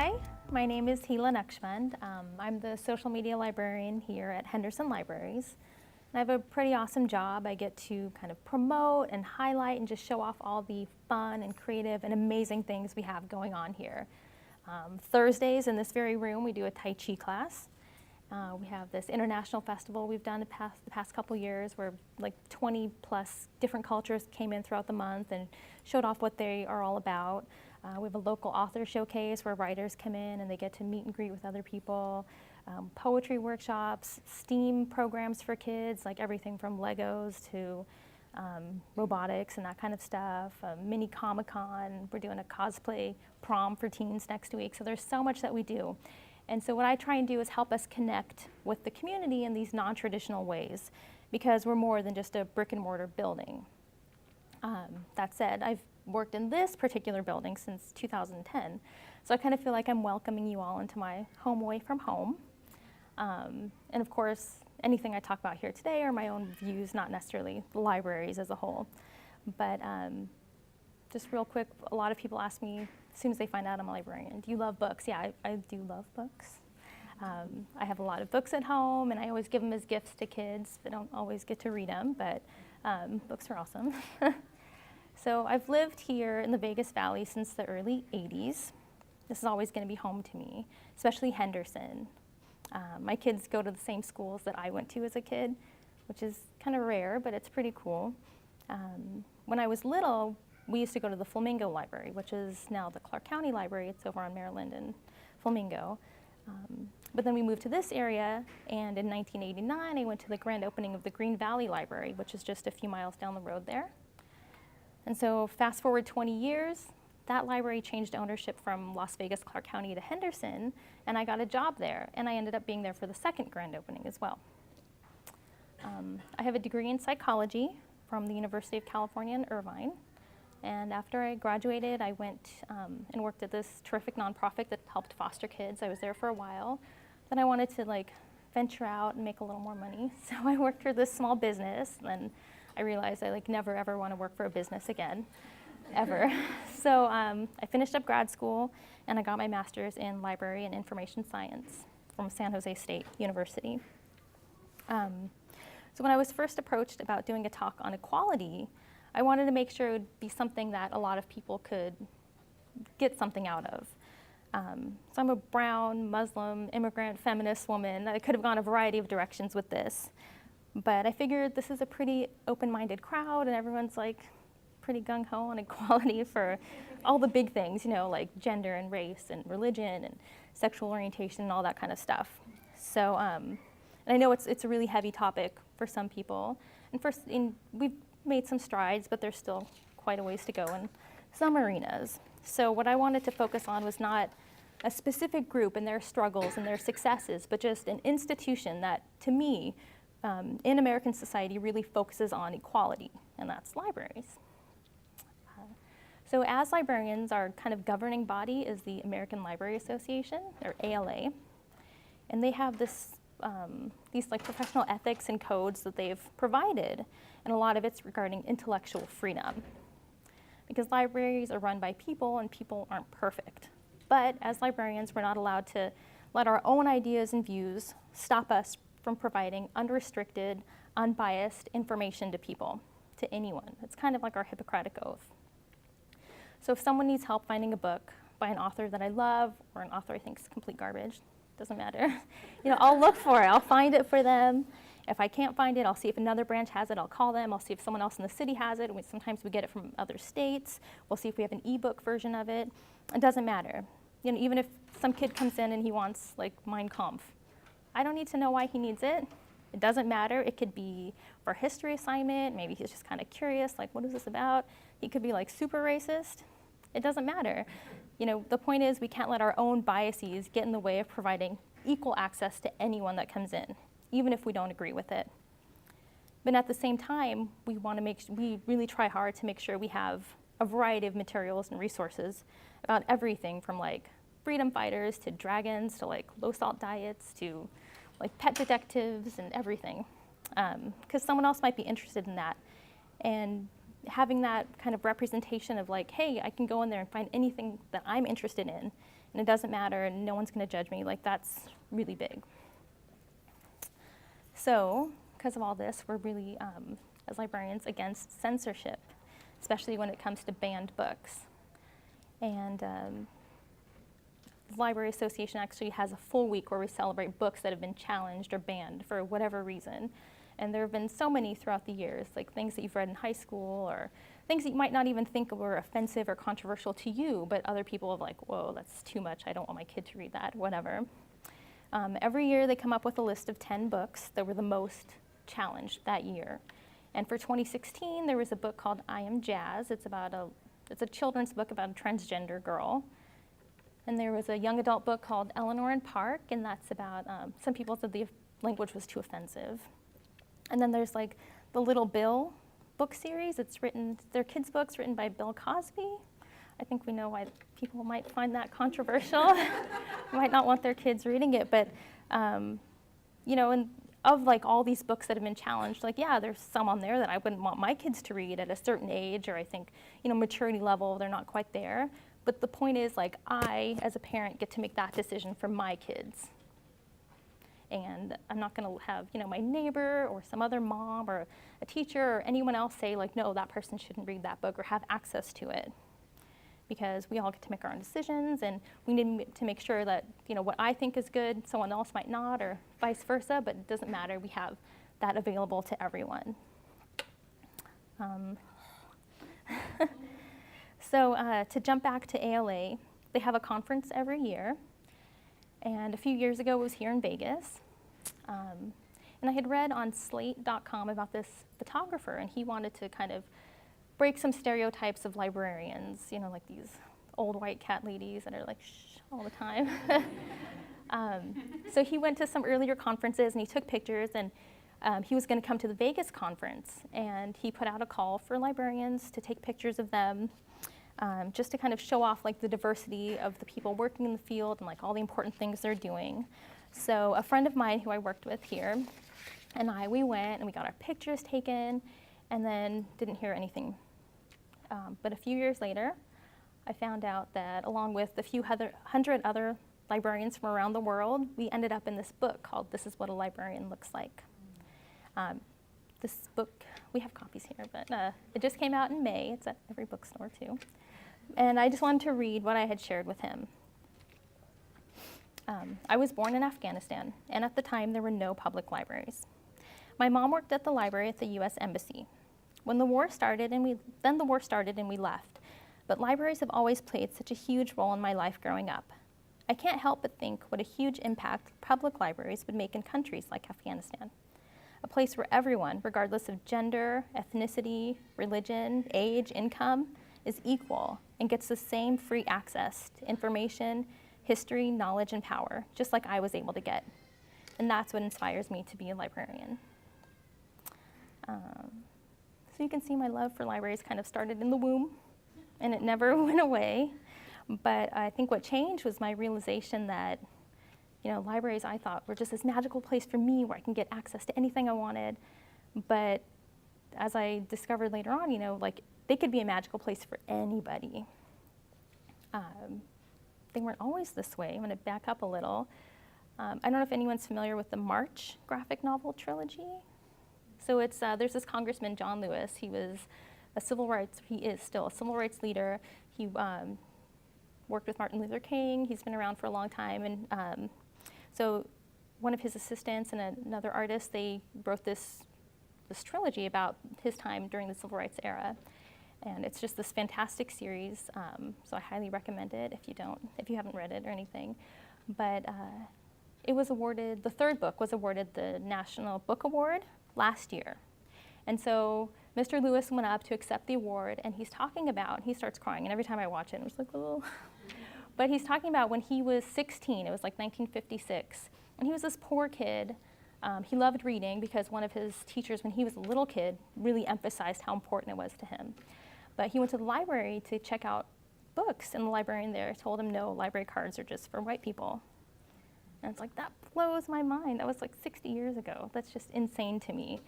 Hi, my name is Heela Naqshband. I'm the social media librarian here at Henderson Libraries. And I have a pretty awesome job. I get to kind of promote and highlight and just show off all the fun and creative and amazing things we have going on here. Thursdays in this very room, we do a Tai Chi class. We have this international festival we've done the past couple years where like 20 plus different cultures came in throughout the month and showed off what they are all about. We have a local author showcase where writers come in and they get to meet and greet with other people. Poetry workshops, STEAM programs for kids, like everything from Legos to robotics and that kind of stuff. Mini Comic-Con, we're doing a cosplay prom for teens next week. So there's so much that we do. And so what I try and do is help us connect with the community in these non-traditional ways, because we're more than just a brick and mortar building. That said, I've worked in this particular building since 2010, so I kind of feel like I'm welcoming you all into my home away from home. And of course, anything I talk about here today are my own views, not necessarily the libraries as a whole. But just real quick, a lot of people ask me as soon as they find out I'm a librarian, do you love books? Yeah, I do love books. I have a lot of books at home, and I always give them as gifts to kids. They don't always get to read them, but books are awesome. So I've lived here in the Vegas Valley since the early 80s. This is always going to be home to me, especially Henderson. My kids go to the same schools that I went to as a kid, which is kind of rare, but it's pretty cool. When I was little, we used to go to the Flamingo Library, which is now the Clark County Library. It's over on Maryland and Flamingo. But then we moved to this area, and in 1989, I went to the grand opening of the Green Valley Library, which is just a few miles down the road there. And so fast forward 20 years, that library changed ownership from Las Vegas, Clark County to Henderson, and I got a job there, and I ended up being there for the second grand opening as well. I have a degree in psychology from the University of California in Irvine, and after I graduated, I went and worked at this terrific nonprofit that helped foster kids. I was there for a while. Then I wanted to venture out and make a little more money, so I worked for this small business, and I realized I never ever want to work for a business again, ever. So I finished up grad school, and I got my master's in library and information science from San Jose State University. So when I was first approached about doing a talk on equality, I wanted to make sure it would be something that a lot of people could get something out of. So I'm a brown, Muslim, immigrant, feminist woman. I could have gone a variety of directions with this. But I figured this is a pretty open-minded crowd, and everyone's pretty gung-ho on equality for all the big things, like gender and race and religion and sexual orientation and all that kind of stuff. So, and I know it's a really heavy topic for some people. And we've made some strides, but there's still quite a ways to go in some arenas. So what I wanted to focus on was not a specific group and their struggles and their successes, but just an institution that, to me, in American society really focuses on equality, and that's libraries. So as librarians, our kind of governing body is the American Library Association, or ALA, and they have these professional ethics and codes that they've provided, and a lot of it's regarding intellectual freedom. Because libraries are run by people, and people aren't perfect. But as librarians, we're not allowed to let our own ideas and views stop us from providing unrestricted, unbiased information to people, to anyone. It's kind of like our Hippocratic Oath. So if someone needs help finding a book by an author that I love or an author I think is complete garbage, doesn't matter, I'll look for it. I'll find it for them. If I can't find it, I'll see if another branch has it. I'll call them. I'll see if someone else in the city has it. Sometimes we get it from other states. We'll see if we have an ebook version of it. It doesn't matter. Even if some kid comes in and he wants Mein Kampf, I don't need to know why he needs it. It doesn't matter. It could be for a history assignment. Maybe he's just kind of curious, what is this about? He could be super racist. It doesn't matter. The point is we can't let our own biases get in the way of providing equal access to anyone that comes in, even if we don't agree with it. But at the same time, we really try hard to make sure we have a variety of materials and resources about everything from freedom fighters to dragons to low salt diets to pet detectives and everything, because someone else might be interested in that. And having that kind of representation of hey, I can go in there and find anything that I'm interested in and it doesn't matter, and no one's going to judge me. Like, that's really big. So, because of all this, we're really, as librarians, against censorship, especially when it comes to banned books. And the Library Association actually has a full week where we celebrate books that have been challenged or banned for whatever reason. And there have been so many throughout the years, like things that you've read in high school or things that you might not even think were offensive or controversial to you, but other people have like, whoa, that's too much, I don't want my kid to read that, whatever. Every year they come up with a list of 10 books that were the most challenged that year. And for 2016, there was a book called I Am Jazz. It's a children's book about a transgender girl. And there was a young adult book called Eleanor and Park, and that's about, some people said the language was too offensive. And then there's like the Little Bill book series. They're kids' books written by Bill Cosby. I think we know why people might find that controversial. Might not want their kids reading it, but you know, and of like all these books that have been challenged, like yeah, there's some on there that I wouldn't want my kids to read at a certain age, or I think, you know, maturity level, they're not quite there. But the point is, like, I, as a parent, get to make that decision for my kids. And I'm not going to have, you know, my neighbor or some other mom or a teacher or anyone else say, like, no, that person shouldn't read that book or have access to it. Because we all get to make our own decisions, and we need to make sure that, you know, what I think is good, someone else might not, or vice versa, but it doesn't matter. We have that available to everyone. So to jump back to ALA, they have a conference every year. And a few years ago, it was here in Vegas. And I had read on slate.com about this photographer, and he wanted to kind of break some stereotypes of librarians, you know, like these old white cat ladies that are like, shh, all the time. So he went to some earlier conferences, and he took pictures, and he was going to come to the Vegas conference. And he put out a call for librarians to take pictures of them, just to kind of show off like the diversity of the people working in the field and like all the important things they're doing. So a friend of mine who I worked with here and we went and we got our pictures taken and then didn't hear anything. But a few years later, I found out that along with a few hundred other librarians from around the world, we ended up in this book called This Is What a Librarian Looks Like. This book, we have copies here, but it just came out in May. It's at every bookstore too. And I just wanted to read what I had shared with him. I was born in Afghanistan, and at the time there were no public libraries. My mom worked at the library at the U.S. Embassy. When the war started, and we left. But libraries have always played such a huge role in my life growing up. I can't help but think what a huge impact public libraries would make in countries like Afghanistan. A place where everyone, regardless of gender, ethnicity, religion, age, income, is equal and gets the same free access to information, history, knowledge, and power, just like I was able to get. And that's what inspires me to be a librarian. So you can see my love for libraries kind of started in the womb, and it never went away. But I think what changed was my realization that, you know, libraries I thought were just this magical place for me where I can get access to anything I wanted. But as I discovered later on, you know, like they could be a magical place for anybody. They weren't always this way. I'm going to back up a little. I don't know if anyone's familiar with the March graphic novel trilogy. So it's there's this Congressman, John Lewis. He is still a civil rights leader. He worked with Martin Luther King. He's been around for a long time. And so one of his assistants and another artist, they wrote this trilogy about his time during the civil rights era. And it's just this fantastic series, so I highly recommend it if you haven't read it or anything. But it was awarded, the third book was awarded the National Book Award last year. And so Mr. Lewis went up to accept the award, and he starts crying, and every time I watch it, I'm just like, oh. But he's talking about when he was 16, it was like 1956, and he was this poor kid. He loved reading because one of his teachers, when he was a little kid, really emphasized how important it was to him. But he went to the library to check out books, and the librarian there told him, no, library cards are just for white people. And it's like, that blows my mind. That was like 60 years ago. That's just insane to me.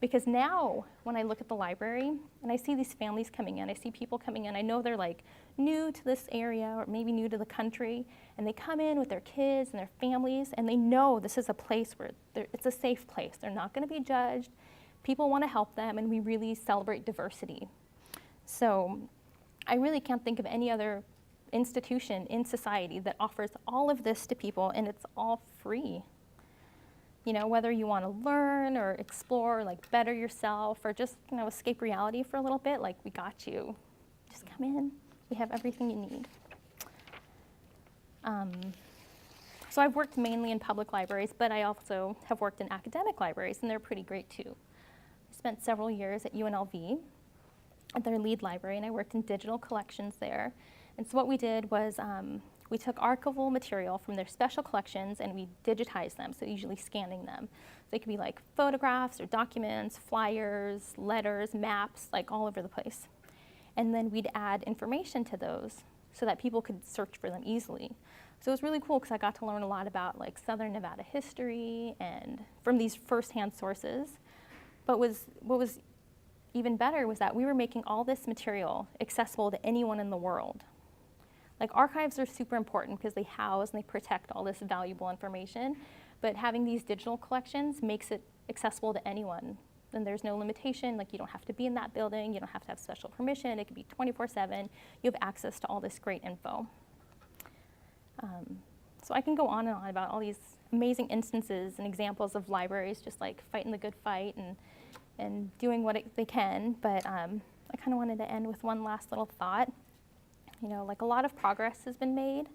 Because now, when I look at the library and I see these families coming in, I see people coming in, I know they're like new to this area or maybe new to the country, and they come in with their kids and their families, and they know this is a place where it's a safe place. They're not going to be judged. People want to help them, and we really celebrate diversity. So I really can't think of any other institution in society that offers all of this to people, and it's all free. You know, whether you want to learn or explore, or like better yourself, or just, you know, escape reality for a little bit, like, we got you. Just come in. We have everything you need. So I've worked mainly in public libraries, but I also have worked in academic libraries, and they're pretty great too. I spent several years at UNLV at their lead library, and I worked in digital collections there. And so what we did was we took archival material from their special collections and we digitized them, so usually scanning them. So they could be like photographs or documents, flyers, letters, maps, like all over the place. And then we'd add information to those so that people could search for them easily. So it was really cool because I got to learn a lot about like Southern Nevada history and from these firsthand sources. But what was even better was that we were making all this material accessible to anyone in the world. Like, archives are super important because they house and they protect all this valuable information, but having these digital collections makes it accessible to anyone. And there's no limitation, like you don't have to be in that building, you don't have to have special permission, it could be 24/7, you have access to all this great info. So I can go on and on about all these amazing instances and examples of libraries just like fighting the good fight and doing what they can, but I kind of wanted to end with one last little thought. You know, like, a lot of progress has been made,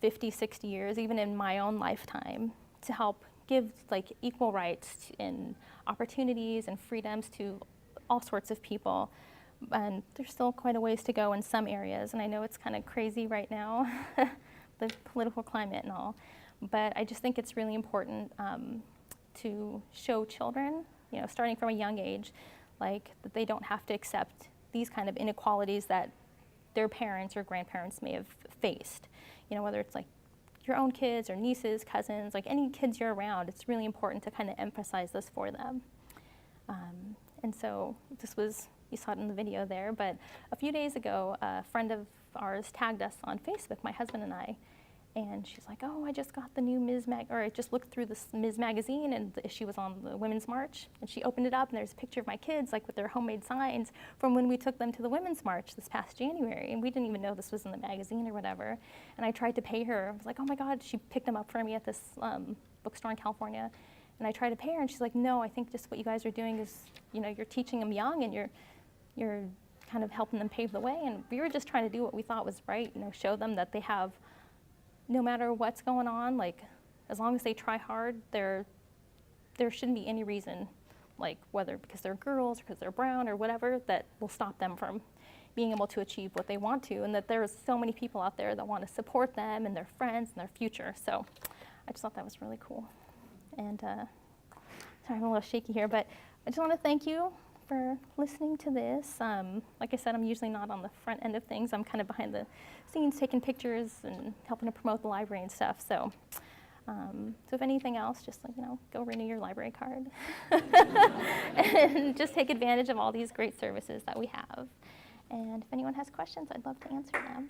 50, 60 years, even in my own lifetime, to help give like equal rights and opportunities and freedoms to all sorts of people. And there's still quite a ways to go in some areas, and I know it's kind of crazy right now, the political climate and all, but I just think it's really important to show children, you know, starting from a young age, like, that they don't have to accept these kind of inequalities that their parents or grandparents may have faced. You know, whether it's like your own kids or nieces, cousins, like any kids you're around, it's really important to kind of emphasize this for them. And so this was, you saw it in the video there, but a few days ago, a friend of ours tagged us on Facebook, my husband and I, and she's like, oh, I just got the new I just looked through this Ms. magazine, and the issue was on the Women's March, and she opened it up, and there's a picture of my kids, like, with their homemade signs from when we took them to the Women's March this past January, and we didn't even know this was in the magazine or whatever, and I tried to pay her. I was like, oh my God, she picked them up for me at this bookstore in California, and I tried to pay her, and she's like, no, I think just what you guys are doing is, you know, you're teaching them young, and you're kind of helping them pave the way, and we were just trying to do what we thought was right, you know, show them that they have, no matter what's going on, like, as long as they try hard, there shouldn't be any reason, like, whether because they're girls or because they're brown or whatever, that will stop them from being able to achieve what they want to, and that there's so many people out there that want to support them and their friends and their future. So I just thought that was really cool. And sorry, I'm a little shaky here, but I just want to thank you for listening to this. Like I said, I'm usually not on the front end of things. I'm kind of behind the scenes, taking pictures and helping to promote the library and stuff. So, so if anything else, just, like, you know, go renew your library card and just take advantage of all these great services that we have. And if anyone has questions, I'd love to answer them.